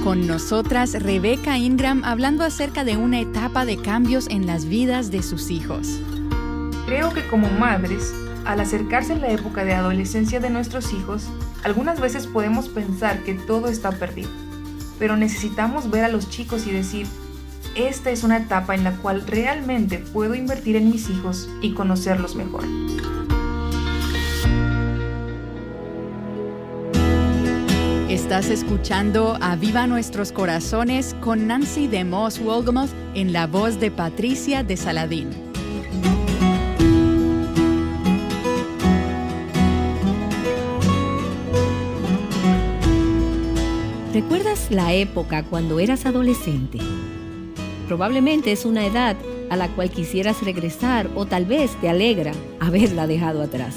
Con nosotras, Rebecca Ingram, hablando acerca de una etapa de cambios en las vidas de sus hijos. Creo que como madres, al acercarse la época de adolescencia de nuestros hijos, algunas veces podemos pensar que todo está perdido. Pero necesitamos ver a los chicos y decir, esta es una etapa en la cual realmente puedo invertir en mis hijos y conocerlos mejor. Estás escuchando Aviva Nuestros Corazones con Nancy DeMoss Wolgemuth en la voz de Patricia de Saladín. ¿Recuerdas la época cuando eras adolescente? Probablemente es una edad a la cual quisieras regresar o tal vez te alegra haberla dejado atrás.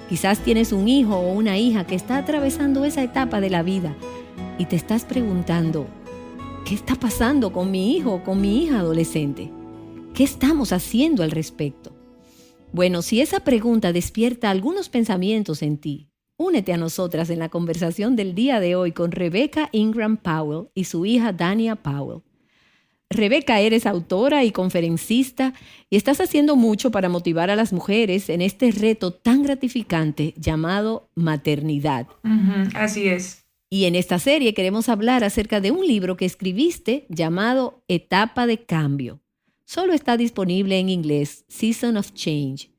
Quizás tienes un hijo o una hija que está atravesando esa etapa de la vida y te estás preguntando, ¿qué está pasando con mi hijo o con mi hija adolescente? ¿Qué estamos haciendo al respecto? Bueno, si esa pregunta despierta algunos pensamientos en ti, únete a nosotras en la conversación del día de hoy con Rebecca Ingram Powell y su hija Dania Powell. Rebecca, eres autora y conferencista y estás haciendo mucho para motivar a las mujeres en este reto tan gratificante llamado maternidad. Así es. Y en esta serie queremos hablar acerca de un libro que escribiste llamado Etapa de Cambio. Solo está disponible en inglés, Season of Change.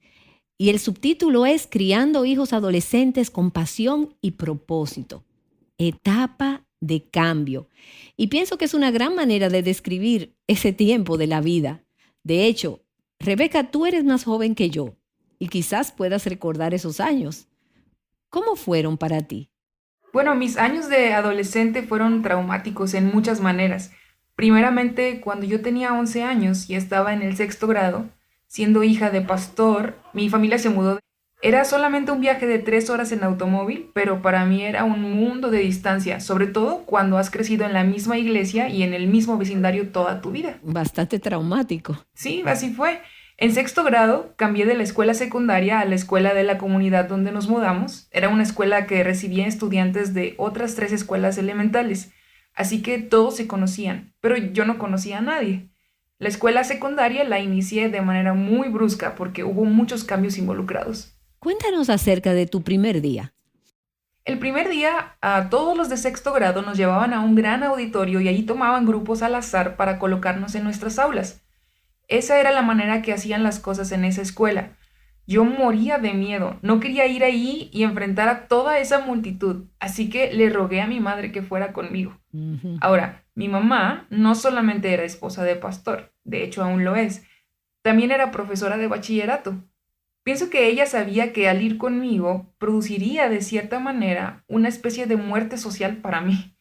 Y el subtítulo es Criando hijos adolescentes con pasión y propósito. Etapa de cambio. Y pienso que es una gran manera de describir ese tiempo de la vida. De hecho, Rebecca, tú eres más joven que yo y quizás puedas recordar esos años. ¿Cómo fueron para ti? Bueno, mis años de adolescente fueron traumáticos en muchas maneras. Primeramente, cuando yo tenía 11 años y estaba en el 6º grado, siendo hija de pastor, mi familia se mudó. Era solamente un viaje de 3 horas en automóvil, pero para mí era un mundo de distancia, sobre todo cuando has crecido en la misma iglesia y en el mismo vecindario toda tu vida. Bastante traumático. Sí, así fue. En 6º grado cambié de la escuela secundaria a la escuela de la comunidad donde nos mudamos. Era una escuela que recibía estudiantes de otras 3 escuelas elementales, así que todos se conocían, pero yo no conocía a nadie. La escuela secundaria la inicié de manera muy brusca porque hubo muchos cambios involucrados. Cuéntanos acerca de tu primer día. El primer día, a todos los de 6º grado nos llevaban a un gran auditorio y allí tomaban grupos al azar para colocarnos en nuestras aulas. Esa era la manera que hacían las cosas en esa escuela. Yo moría de miedo, no quería ir ahí y enfrentar a toda esa multitud, así que le rogué a mi madre que fuera conmigo. Ahora, mi mamá no solamente era esposa de pastor, de hecho aún lo es, también era profesora de bachillerato. Pienso que ella sabía que al ir conmigo produciría de cierta manera una especie de muerte social para mí.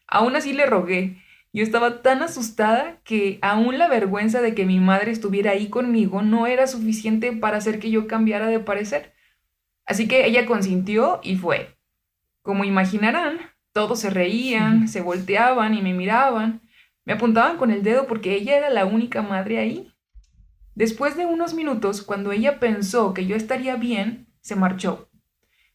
Aún así le rogué. Yo estaba tan asustada que aún la vergüenza de que mi madre estuviera ahí conmigo no era suficiente para hacer que yo cambiara de parecer. Así que ella consintió y fue. Como imaginarán, todos se reían, se volteaban y me miraban. Me apuntaban con el dedo porque ella era la única madre ahí. Después de unos minutos, cuando ella pensó que yo estaría bien, se marchó.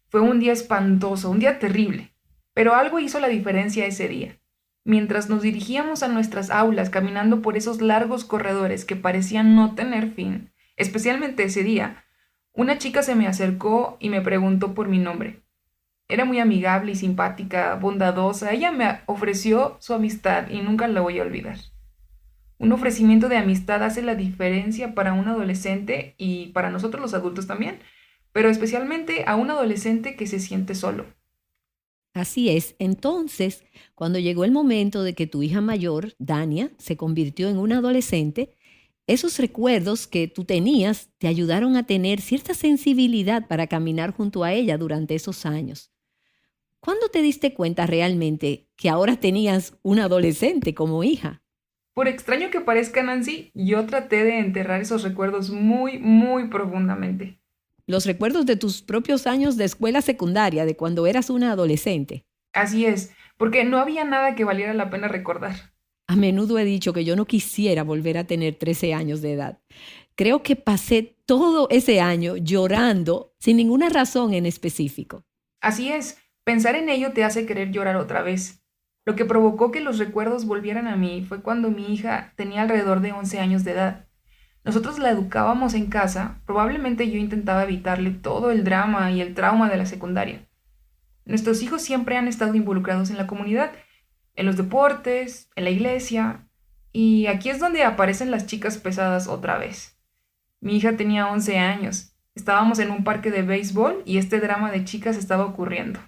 Fue un día espantoso, un día terrible, pero algo hizo la diferencia ese día. Mientras nos dirigíamos a nuestras aulas caminando por esos largos corredores que parecían no tener fin, especialmente ese día, una chica se me acercó y me preguntó por mi nombre. Era muy amigable y simpática, bondadosa. Ella me ofreció su amistad y nunca la voy a olvidar. Un ofrecimiento de amistad hace la diferencia para un adolescente y para nosotros los adultos también, pero especialmente a un adolescente que se siente solo. Así es. Entonces, cuando llegó el momento de que tu hija mayor, Dania, se convirtió en una adolescente, esos recuerdos que tú tenías te ayudaron a tener cierta sensibilidad para caminar junto a ella durante esos años. ¿Cuándo te diste cuenta realmente que ahora tenías una adolescente como hija? Por extraño que parezca, Nancy, yo traté de enterrar esos recuerdos muy, muy profundamente. Los recuerdos de tus propios años de escuela secundaria, de cuando eras una adolescente. Así es, porque no había nada que valiera la pena recordar. A menudo he dicho que yo no quisiera volver a tener 13 años de edad. Creo que pasé todo ese año llorando sin ninguna razón en específico. Así es, pensar en ello te hace querer llorar otra vez. Lo que provocó que los recuerdos volvieran a mí fue cuando mi hija tenía alrededor de 11 años de edad. Nosotros la educábamos en casa, probablemente yo intentaba evitarle todo el drama y el trauma de la secundaria. Nuestros hijos siempre han estado involucrados en la comunidad, en los deportes, en la iglesia, y aquí es donde aparecen las chicas pesadas otra vez. Mi hija tenía 11 años, estábamos en un parque de béisbol y este drama de chicas estaba ocurriendo.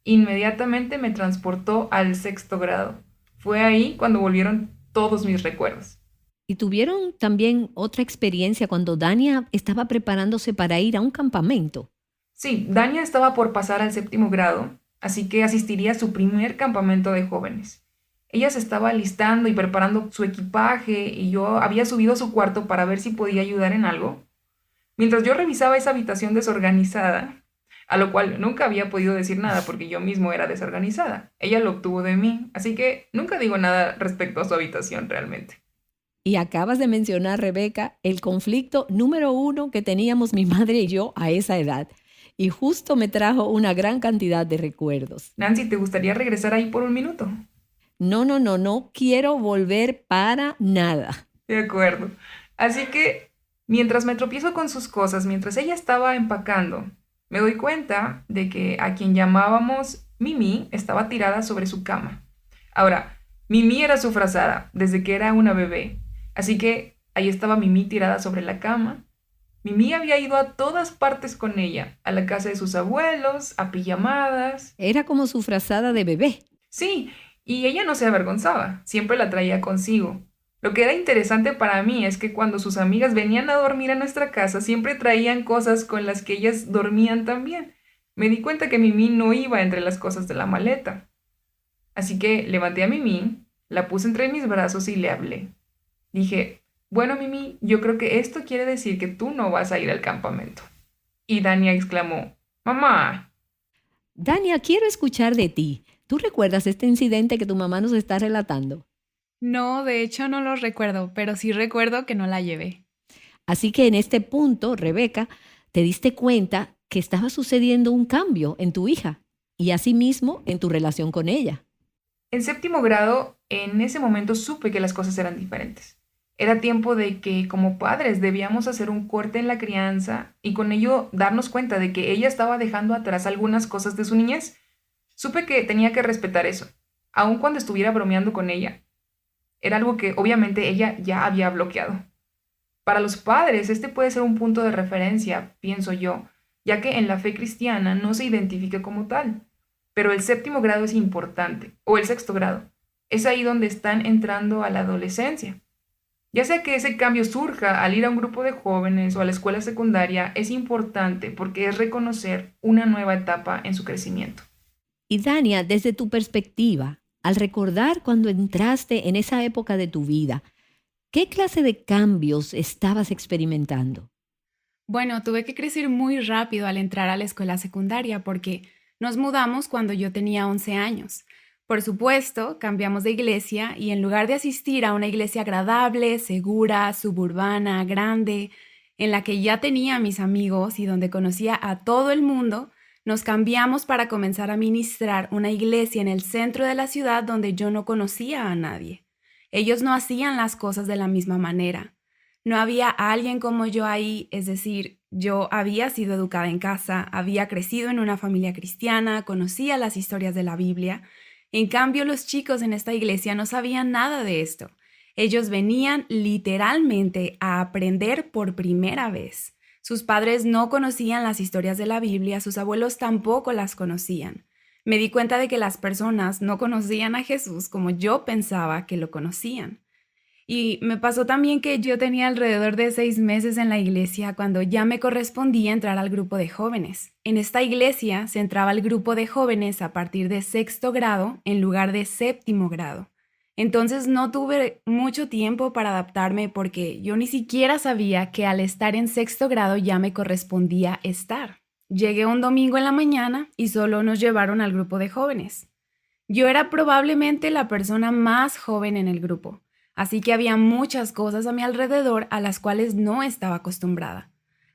Inmediatamente me transportó al 6º grado. Fue ahí cuando volvieron todos mis recuerdos. ¿Y tuvieron también otra experiencia cuando Dania estaba preparándose para ir a un campamento? Sí, Dania estaba por pasar al 7º grado, así que asistiría a su primer campamento de jóvenes. Ella se estaba alistando y preparando su equipaje y yo había subido a su cuarto para ver si podía ayudar en algo. Mientras yo revisaba esa habitación desorganizada, a lo cual nunca había podido decir nada porque yo mismo era desorganizada. Ella lo obtuvo de mí, así que nunca digo nada respecto a su habitación realmente. Y acabas de mencionar, Rebeca, el conflicto número 1 que teníamos mi madre y yo a esa edad. Y justo me trajo una gran cantidad de recuerdos. Nancy, ¿te gustaría regresar ahí por un minuto? No quiero volver para nada. De acuerdo. Así que, mientras me tropiezo con sus cosas, mientras ella estaba empacando, me doy cuenta de que a quien llamábamos Mimi estaba tirada sobre su cama. Ahora, Mimi era su frazada desde que era una bebé. Así que ahí estaba Mimi tirada sobre la cama. Mimi había ido a todas partes con ella, a la casa de sus abuelos, a pijamadas. Era como su frazada de bebé. Sí, y ella no se avergonzaba, siempre la traía consigo. Lo que era interesante para mí es que cuando sus amigas venían a dormir a nuestra casa, siempre traían cosas con las que ellas dormían también. Me di cuenta que Mimi no iba entre las cosas de la maleta. Así que levanté a Mimi, la puse entre mis brazos y le hablé. Dije, bueno, Mimi, yo creo que esto quiere decir que tú no vas a ir al campamento. Y Dania exclamó, ¡Mamá! Dania, quiero escuchar de ti. ¿Tú recuerdas este incidente que tu mamá nos está relatando? No, de hecho no lo recuerdo, pero sí recuerdo que no la llevé. Así que en este punto, Rebeca, te diste cuenta que estaba sucediendo un cambio en tu hija y asimismo en tu relación con ella. En 7º grado, en ese momento supe que las cosas eran diferentes. Era tiempo de que como padres debíamos hacer un corte en la crianza y con ello darnos cuenta de que ella estaba dejando atrás algunas cosas de su niñez. Supe que tenía que respetar eso, aun cuando estuviera bromeando con ella. Era algo que obviamente ella ya había bloqueado. Para los padres este puede ser un punto de referencia, pienso yo, ya que en la fe cristiana no se identifica como tal. Pero el 7º grado es importante, o el 6º grado. Es ahí donde están entrando a la adolescencia. Ya sea que ese cambio surja al ir a un grupo de jóvenes o a la escuela secundaria, es importante porque es reconocer una nueva etapa en su crecimiento. Y Dania, desde tu perspectiva, al recordar cuando entraste en esa época de tu vida, ¿qué clase de cambios estabas experimentando? Bueno, tuve que crecer muy rápido al entrar a la escuela secundaria porque nos mudamos cuando yo tenía 11 años. Por supuesto, cambiamos de iglesia y en lugar de asistir a una iglesia agradable, segura, suburbana, grande, en la que ya tenía a mis amigos y donde conocía a todo el mundo, nos cambiamos para comenzar a ministrar una iglesia en el centro de la ciudad donde yo no conocía a nadie. Ellos no hacían las cosas de la misma manera. No había alguien como yo ahí, es decir, yo había sido educada en casa, había crecido en una familia cristiana, conocía las historias de la Biblia. En cambio, los chicos en esta iglesia no sabían nada de esto. Ellos venían literalmente a aprender por primera vez. Sus padres no conocían las historias de la Biblia, sus abuelos tampoco las conocían. Me di cuenta de que las personas no conocían a Jesús como yo pensaba que lo conocían. Y me pasó también que yo tenía alrededor de 6 meses en la iglesia cuando ya me correspondía entrar al grupo de jóvenes. En esta iglesia se entraba al grupo de jóvenes a partir de 6º grado en lugar de 7º grado. Entonces no tuve mucho tiempo para adaptarme porque yo ni siquiera sabía que al estar en 6º grado ya me correspondía estar. Llegué un domingo en la mañana y solo nos llevaron al grupo de jóvenes. Yo era probablemente la persona más joven en el grupo. Así que había muchas cosas a mi alrededor a las cuales no estaba acostumbrada.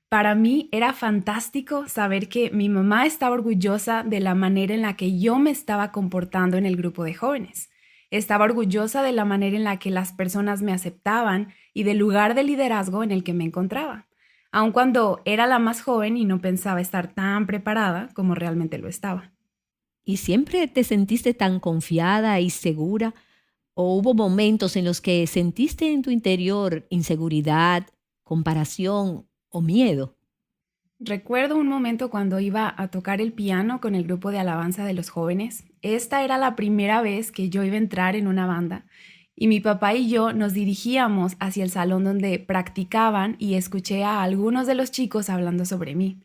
Para mí era fantástico saber que mi mamá estaba orgullosa de la manera en la que yo me estaba comportando en el grupo de jóvenes. Estaba orgullosa de la manera en la que las personas me aceptaban y del lugar de liderazgo en el que me encontraba, aun cuando era la más joven y no pensaba estar tan preparada como realmente lo estaba. ¿Y siempre te sentiste tan confiada y segura? ¿O hubo momentos en los que sentiste en tu interior inseguridad, comparación o miedo? Recuerdo un momento cuando iba a tocar el piano con el grupo de alabanza de los jóvenes. Esta era la primera vez que yo iba a entrar en una banda y mi papá y yo nos dirigíamos hacia el salón donde practicaban y escuché a algunos de los chicos hablando sobre mí.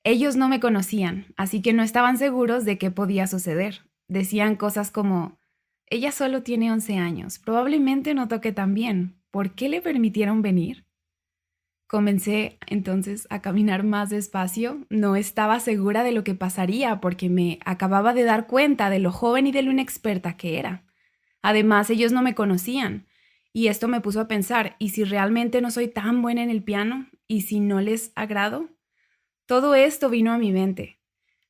Ellos no me conocían, así que no estaban seguros de qué podía suceder. Decían cosas como: ella solo tiene 11 años, probablemente no toque tan bien. ¿Por qué le permitieron venir? Comencé entonces a caminar más despacio. No estaba segura de lo que pasaría porque me acababa de dar cuenta de lo joven y de lo inexperta que era. Además, ellos no me conocían y esto me puso a pensar: ¿y si realmente no soy tan buena en el piano? ¿Y si no les agrado? Todo esto vino a mi mente.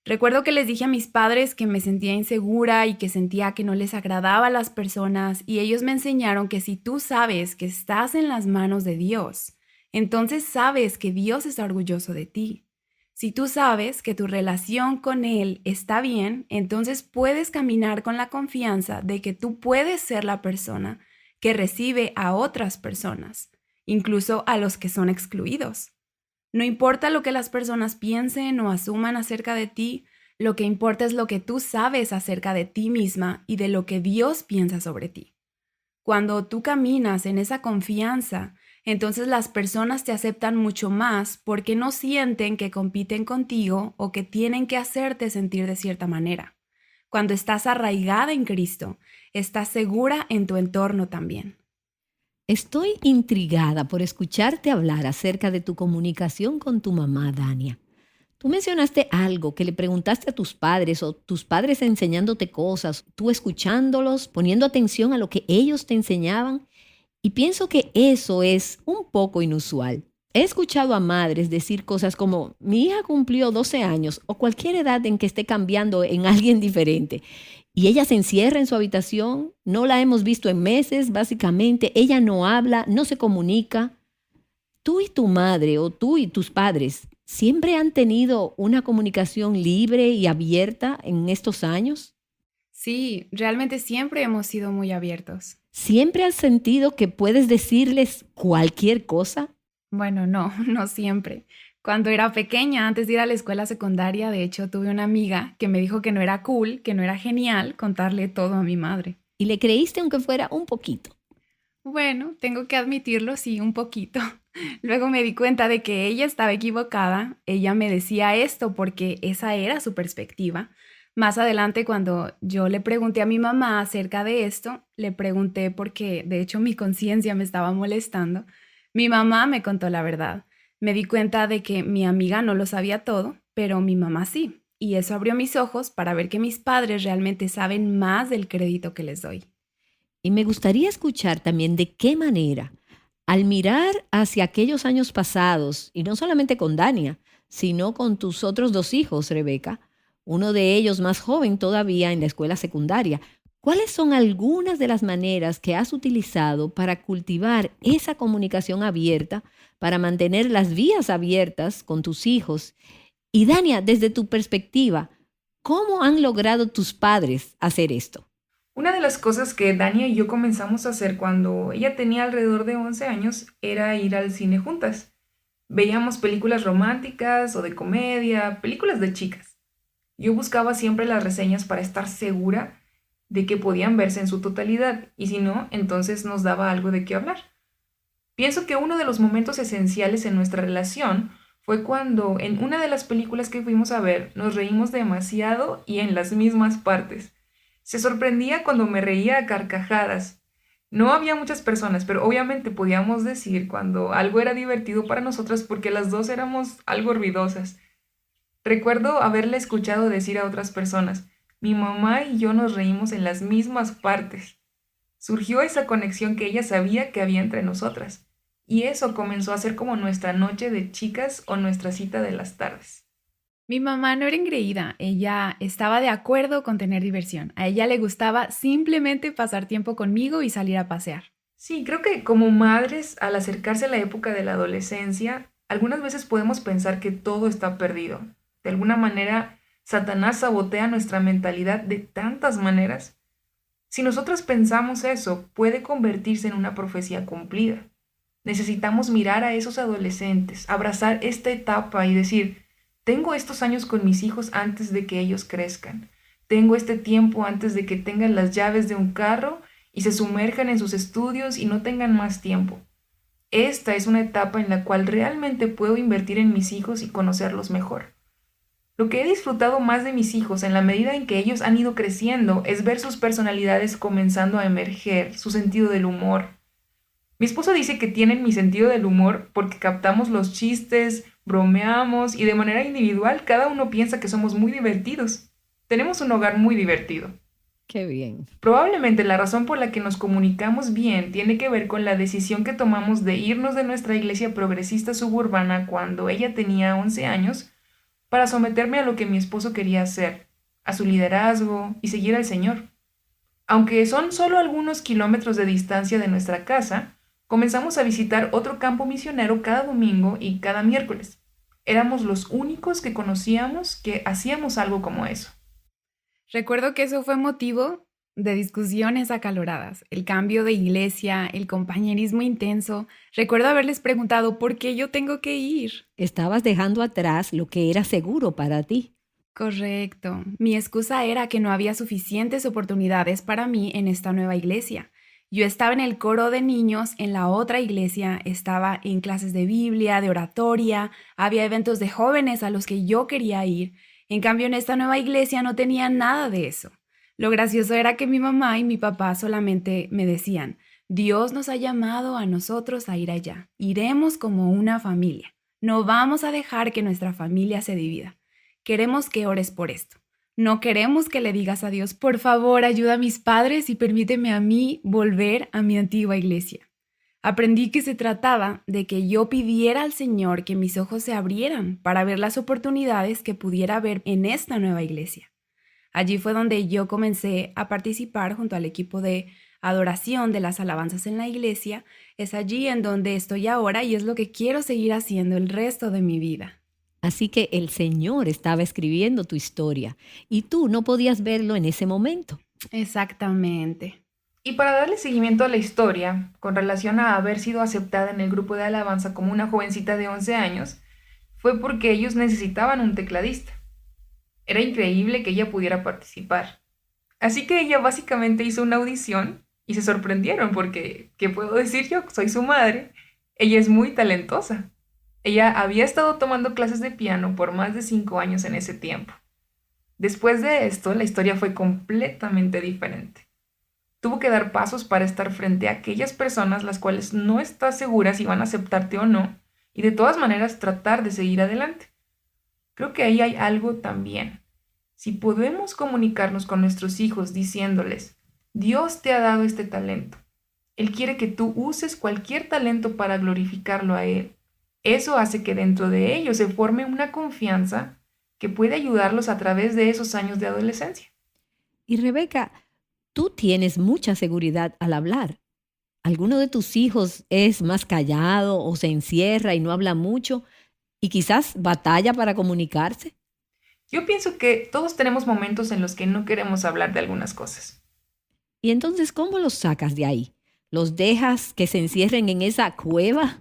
Recuerdo que les dije a mis padres que me sentía insegura y que sentía que no les agradaba a las personas, y ellos me enseñaron que si tú sabes que estás en las manos de Dios, entonces sabes que Dios está orgulloso de ti. Si tú sabes que tu relación con Él está bien, entonces puedes caminar con la confianza de que tú puedes ser la persona que recibe a otras personas, incluso a los que son excluidos. No importa lo que las personas piensen o asuman acerca de ti, lo que importa es lo que tú sabes acerca de ti misma y de lo que Dios piensa sobre ti. Cuando tú caminas en esa confianza, entonces las personas te aceptan mucho más porque no sienten que compiten contigo o que tienen que hacerte sentir de cierta manera. Cuando estás arraigada en Cristo, estás segura en tu entorno también. Estoy intrigada por escucharte hablar acerca de tu comunicación con tu mamá, Dania. Tú mencionaste algo que le preguntaste a tus padres o tus padres enseñándote cosas, tú escuchándolos, poniendo atención a lo que ellos te enseñaban, y pienso que eso es un poco inusual. He escuchado a madres decir cosas como: mi hija cumplió 12 años o cualquier edad en que esté cambiando en alguien diferente. Y ella se encierra en su habitación, no la hemos visto en meses, básicamente, ella no habla, no se comunica. ¿Tú y tu madre o tú y tus padres siempre han tenido una comunicación libre y abierta en estos años? Sí, realmente siempre hemos sido muy abiertos. ¿Siempre has sentido que puedes decirles cualquier cosa? Bueno, no, no siempre. Cuando era pequeña, antes de ir a la escuela secundaria, de hecho, tuve una amiga que me dijo que no era cool, que no era genial contarle todo a mi madre. ¿Y le creíste aunque fuera un poquito? Bueno, tengo que admitirlo, sí, un poquito. Luego me di cuenta de que ella estaba equivocada. Ella me decía esto porque esa era su perspectiva. Más adelante, cuando yo le pregunté a mi mamá acerca de esto, le pregunté porque, de hecho, mi conciencia me estaba molestando. Mi mamá me contó la verdad. Me di cuenta de que mi amiga no lo sabía todo, pero mi mamá sí. Y eso abrió mis ojos para ver que mis padres realmente saben más del crédito que les doy. Y me gustaría escuchar también de qué manera, al mirar hacia aquellos años pasados, y no solamente con Dania, sino con tus otros 2 hijos, Rebeca, uno de ellos más joven todavía en la escuela secundaria, ¿cuáles son algunas de las maneras que has utilizado para cultivar esa comunicación abierta, para mantener las vías abiertas con tus hijos? Y Dania, desde tu perspectiva, ¿cómo han logrado tus padres hacer esto? Una de las cosas que Dania y yo comenzamos a hacer cuando ella tenía alrededor de 11 años era ir al cine juntas. Veíamos películas románticas o de comedia, películas de chicas. Yo buscaba siempre las reseñas para estar segura de que podían verse en su totalidad, y si no, entonces nos daba algo de qué hablar. Pienso que uno de los momentos esenciales en nuestra relación fue cuando en una de las películas que fuimos a ver nos reímos demasiado y en las mismas partes. Se sorprendía cuando me reía a carcajadas. No había muchas personas, pero obviamente podíamos decir cuando algo era divertido para nosotras porque las dos éramos algo ruidosas. Recuerdo haberle escuchado decir a otras personas: mi mamá y yo nos reímos en las mismas partes. Surgió esa conexión que ella sabía que había entre nosotras, y eso comenzó a ser como nuestra noche de chicas o nuestra cita de las tardes. Mi mamá no era engreída, ella estaba de acuerdo con tener diversión. A ella le gustaba simplemente pasar tiempo conmigo y salir a pasear. Sí, creo que como madres, al acercarse a la época de la adolescencia, algunas veces podemos pensar que todo está perdido. De alguna manera, Satanás sabotea nuestra mentalidad de tantas maneras. Si nosotros pensamos eso, puede convertirse en una profecía cumplida. Necesitamos mirar a esos adolescentes, abrazar esta etapa y decir, tengo estos años con mis hijos antes de que ellos crezcan. Tengo este tiempo antes de que tengan las llaves de un carro y se sumerjan en sus estudios y no tengan más tiempo. Esta es una etapa en la cual realmente puedo invertir en mis hijos y conocerlos mejor. Lo que he disfrutado más de mis hijos en la medida en que ellos han ido creciendo es ver sus personalidades comenzando a emerger, su sentido del humor. Mi esposo dice que tienen mi sentido del humor porque captamos los chistes, bromeamos y de manera individual cada uno piensa que somos muy divertidos. Tenemos un hogar muy divertido. Qué bien. Probablemente la razón por la que nos comunicamos bien tiene que ver con la decisión que tomamos de irnos de nuestra iglesia progresista suburbana cuando ella tenía 11 años para someterme a lo que mi esposo quería hacer, a su liderazgo y seguir al Señor. Aunque son solo algunos kilómetros de distancia de nuestra casa, comenzamos a visitar otro campo misionero cada domingo y cada miércoles. Éramos los únicos que conocíamos que hacíamos algo como eso. Recuerdo que eso fue motivo de discusiones acaloradas, el cambio de iglesia, el compañerismo intenso. Recuerdo haberles preguntado por qué yo tengo que ir. Estabas dejando atrás lo que era seguro para ti. Correcto. Mi excusa era que no había suficientes oportunidades para mí en esta nueva iglesia. Yo estaba en el coro de niños en la otra iglesia, estaba en clases de Biblia, de oratoria, había eventos de jóvenes a los que yo quería ir. En cambio, en esta nueva iglesia no tenía nada de eso. Lo gracioso era que mi mamá y mi papá solamente me decían, Dios nos ha llamado a nosotros a ir allá. Iremos como una familia. No vamos a dejar que nuestra familia se divida. Queremos que ores por esto. No queremos que le digas a Dios, por favor, ayuda a mis padres y permíteme a mí volver a mi antigua iglesia. Aprendí que se trataba de que yo pidiera al Señor que mis ojos se abrieran para ver las oportunidades que pudiera ver en esta nueva iglesia. Allí fue donde yo comencé a participar junto al equipo de adoración de las alabanzas en la iglesia. Es allí en donde estoy ahora y es lo que quiero seguir haciendo el resto de mi vida. Así que el Señor estaba escribiendo tu historia y tú no podías verlo en ese momento. Exactamente. Y para darle seguimiento a la historia, con relación a haber sido aceptada en el grupo de alabanza como una jovencita de 11 años, fue porque ellos necesitaban un tecladista. Era increíble que ella pudiera participar. Así que ella básicamente hizo una audición y se sorprendieron porque, ¿qué puedo decir yo? Soy su madre. Ella es muy talentosa. Ella había estado tomando clases de piano por más de 5 años en ese tiempo. Después de esto, la historia fue completamente diferente. Tuvo que dar pasos para estar frente a aquellas personas las cuales no estás segura si van a aceptarte o no, y de todas maneras tratar de seguir adelante. Creo que ahí hay algo también. Si podemos comunicarnos con nuestros hijos diciéndoles, Dios te ha dado este talento. Él quiere que tú uses cualquier talento para glorificarlo a Él. Eso hace que dentro de ellos se forme una confianza que puede ayudarlos a través de esos años de adolescencia. Y Rebeca, tú tienes mucha seguridad al hablar. ¿Alguno de tus hijos es más callado o se encierra y no habla mucho y quizás batalla para comunicarse? Yo pienso que todos tenemos momentos en los que no queremos hablar de algunas cosas. Y entonces, ¿cómo los sacas de ahí? ¿Los dejas que se encierren en esa cueva?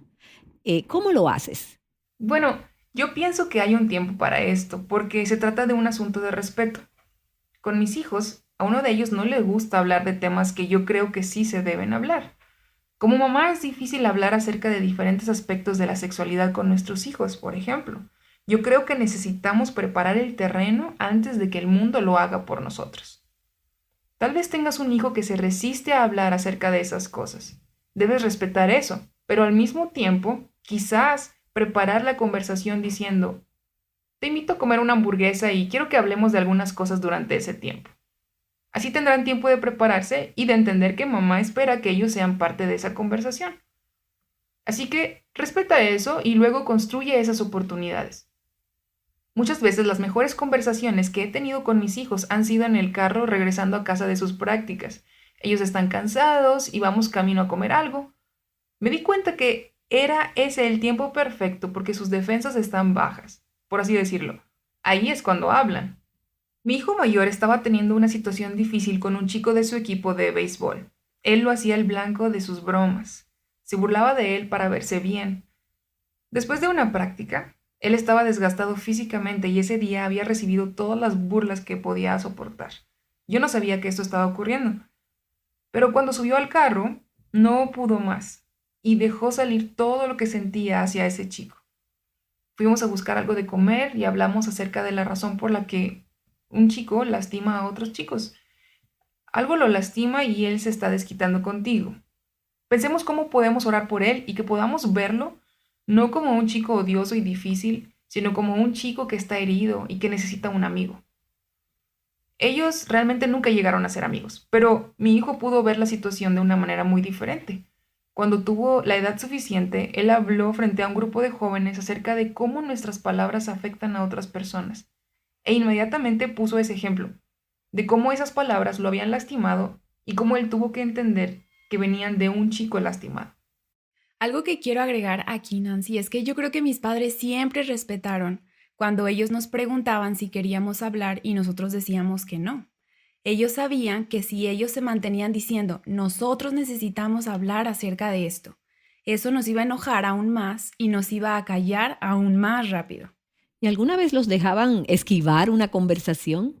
¿Cómo lo haces? Bueno, yo pienso que hay un tiempo para esto, porque se trata de un asunto de respeto. Con mis hijos, a uno de ellos no le gusta hablar de temas que yo creo que sí se deben hablar. Como mamá es difícil hablar acerca de diferentes aspectos de la sexualidad con nuestros hijos, por ejemplo. Yo creo que necesitamos preparar el terreno antes de que el mundo lo haga por nosotros. Tal vez tengas un hijo que se resiste a hablar acerca de esas cosas. Debes respetar eso, pero al mismo tiempo, quizás preparar la conversación diciendo, te invito a comer una hamburguesa y quiero que hablemos de algunas cosas durante ese tiempo. Así tendrán tiempo de prepararse y de entender que mamá espera que ellos sean parte de esa conversación. Así que respeta eso y luego construye esas oportunidades. Muchas veces las mejores conversaciones que he tenido con mis hijos han sido en el carro regresando a casa de sus prácticas. Ellos están cansados y vamos camino a comer algo. Me di cuenta que era ese el tiempo perfecto porque sus defensas están bajas, por así decirlo. Ahí es cuando hablan. Mi hijo mayor estaba teniendo una situación difícil con un chico de su equipo de béisbol. Él lo hacía el blanco de sus bromas. Se burlaba de él para verse bien. Después de una práctica, él estaba desgastado físicamente y ese día había recibido todas las burlas que podía soportar. Yo no sabía que esto estaba ocurriendo. Pero cuando subió al carro, no pudo más y dejó salir todo lo que sentía hacia ese chico. Fuimos a buscar algo de comer y hablamos acerca de la razón por la que un chico lastima a otros chicos. Algo lo lastima y él se está desquitando contigo. Pensemos cómo podemos orar por él y que podamos verlo no como un chico odioso y difícil, sino como un chico que está herido y que necesita un amigo. Ellos realmente nunca llegaron a ser amigos, pero mi hijo pudo ver la situación de una manera muy diferente. Cuando tuvo la edad suficiente, él habló frente a un grupo de jóvenes acerca de cómo nuestras palabras afectan a otras personas, e inmediatamente puso ese ejemplo, de cómo esas palabras lo habían lastimado y cómo él tuvo que entender que venían de un chico lastimado. Algo que quiero agregar aquí, Nancy, es que yo creo que mis padres siempre respetaron cuando ellos nos preguntaban si queríamos hablar y nosotros decíamos que no. Ellos sabían que si ellos se mantenían diciendo, nosotros necesitamos hablar acerca de esto, eso nos iba a enojar aún más y nos iba a callar aún más rápido. ¿Y alguna vez los dejaban esquivar una conversación?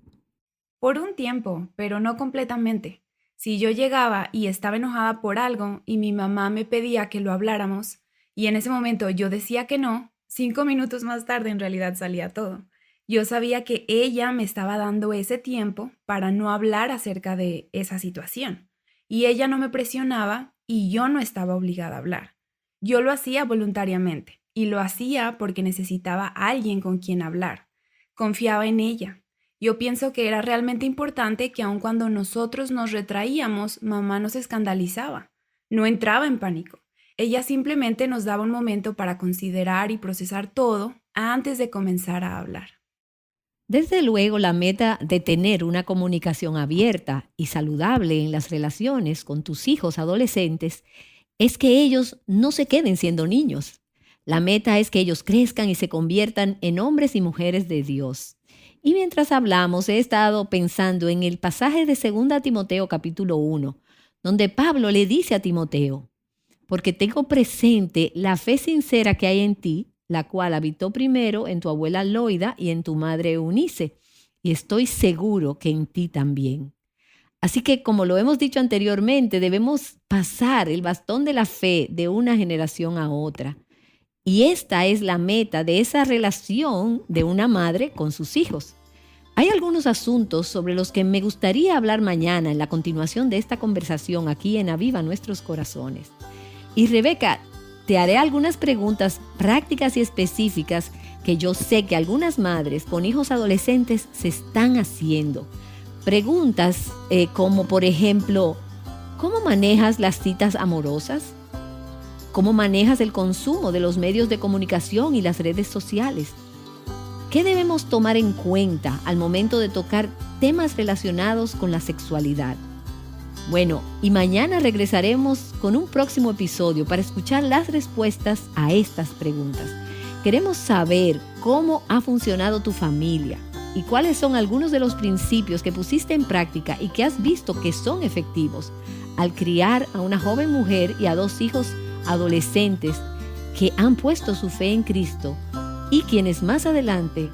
Por un tiempo, pero no completamente. Si yo llegaba y estaba enojada por algo y mi mamá me pedía que lo habláramos, y en ese momento yo decía que no, 5 minutos más tarde en realidad salía todo. Yo sabía que ella me estaba dando ese tiempo para no hablar acerca de esa situación. Y ella no me presionaba y yo no estaba obligada a hablar. Yo lo hacía voluntariamente y lo hacía porque necesitaba a alguien con quien hablar. Confiaba en ella. Yo pienso que era realmente importante que aun cuando nosotros nos retraíamos, mamá no se escandalizaba, no entraba en pánico. Ella simplemente nos daba un momento para considerar y procesar todo antes de comenzar a hablar. Desde luego, la meta de tener una comunicación abierta y saludable en las relaciones con tus hijos adolescentes es que ellos no se queden siendo niños. La meta es que ellos crezcan y se conviertan en hombres y mujeres de Dios. Y mientras hablamos, he estado pensando en el pasaje de 2 Timoteo capítulo 1, donde Pablo le dice a Timoteo, porque tengo presente la fe sincera que hay en ti, la cual habitó primero en tu abuela Loida y en tu madre Eunice, y estoy seguro que en ti también. Así que, como lo hemos dicho anteriormente, debemos pasar el bastón de la fe de una generación a otra. Y esta es la meta de esa relación de una madre con sus hijos. Hay algunos asuntos sobre los que me gustaría hablar mañana en la continuación de esta conversación aquí en Aviva Nuestros Corazones. Y Rebeca, te haré algunas preguntas prácticas y específicas que yo sé que algunas madres con hijos adolescentes se están haciendo. Preguntas como, por ejemplo, ¿cómo manejas las citas amorosas? ¿Cómo manejas el consumo de los medios de comunicación y las redes sociales? ¿Qué debemos tomar en cuenta al momento de tocar temas relacionados con la sexualidad? Bueno, y mañana regresaremos con un próximo episodio para escuchar las respuestas a estas preguntas. Queremos saber cómo ha funcionado tu familia y cuáles son algunos de los principios que pusiste en práctica y que has visto que son efectivos al criar a una joven mujer y a 2 hijos adolescentes que han puesto su fe en Cristo y quienes más adelante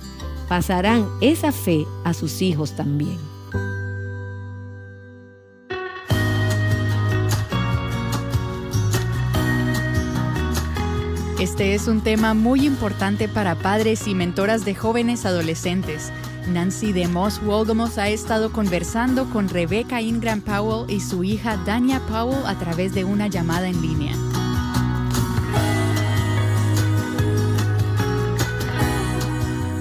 pasarán esa fe a sus hijos también. Este es un tema muy importante para padres y mentoras de jóvenes adolescentes. Nancy DeMoss Wolgemuth ha estado conversando con Rebecca Ingram Powell y su hija Dania Powell a través de una llamada en línea.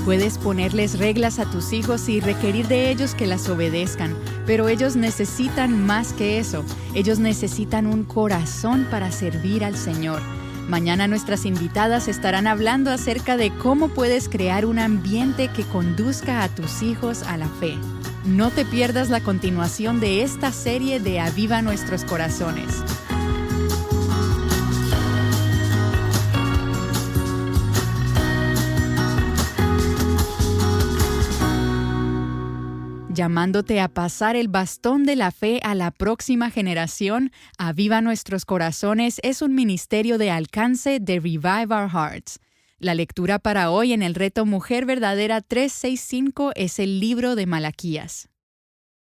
Puedes ponerles reglas a tus hijos y requerir de ellos que las obedezcan, pero ellos necesitan más que eso. Ellos necesitan un corazón para servir al Señor. Mañana nuestras invitadas estarán hablando acerca de cómo puedes crear un ambiente que conduzca a tus hijos a la fe. No te pierdas la continuación de esta serie de Aviva Nuestros Corazones. Llamándote a pasar el bastón de la fe a la próxima generación, Aviva Nuestros Corazones es un ministerio de alcance de Revive Our Hearts. La lectura para hoy en el reto Mujer Verdadera 365 es el libro de Malaquías.